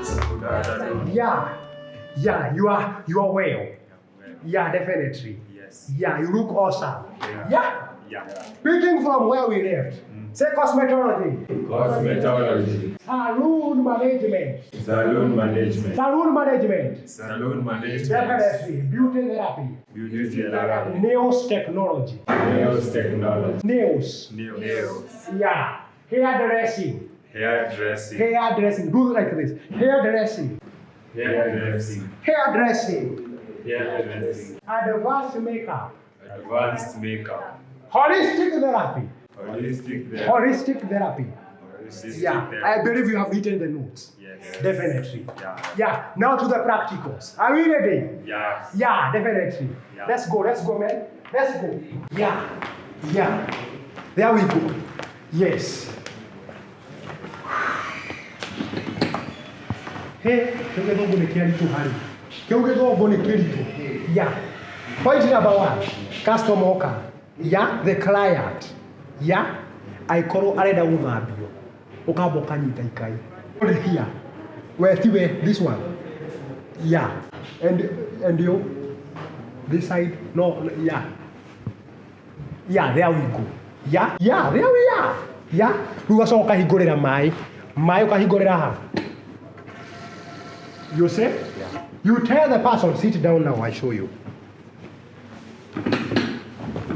that? Yeah. Yeah, you are well. Yeah, definitely. Yes. Yeah, you look awesome. Yeah. Yeah. Speaking from where we left, say cosmetology. Cosmetology. Saloon management. Saloon management. Saloon management. Saloon management. Definitely. Beauty therapy. Beauty therapy. Nails technology. Nails technology. Nails. Nails. Yeah. Hairdressing. Hairdressing. Hairdressing. Do like this. Hairdressing. Hairdressing. Hairdressing. Hairdressing. Advanced makeup. Advanced makeup. Holistic therapy. Holistic therapy. Holistic therapy. Holistic Yeah, therapy. I believe you have written the notes. Yes. Definitely. Yeah. Yeah, now to the practicals. Are we ready? Yeah. Yeah, definitely. Yeah. Let's go, man. Let's go. Yeah. There we go. Yes. Hey, yeah. Point number one, customer card. Yeah, the client. Yeah, I call areda uthambio. Ukamba ukanyita ikai. Here. Where this one. Yeah. And you this side. No, yeah. Yeah, there we go. Yeah, there we are. Yeah. Rugaso ukahingurira mai. Mai ukahingurira ha. You see? Yeah. You tell the person, sit down now, I show you.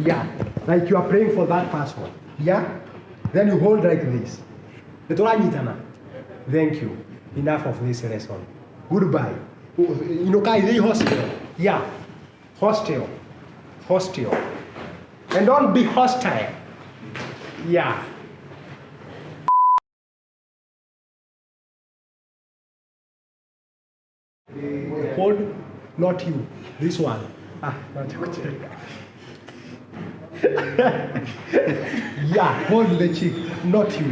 Yeah, like you are praying for that person. Yeah? Then you hold like this. Thank you. Enough of this lesson. Goodbye. You know, hostel. Yeah. Hostel. And don't be hostile. Yeah. Hold, not you. This one. Not you. Yeah, hold the cheek, not you.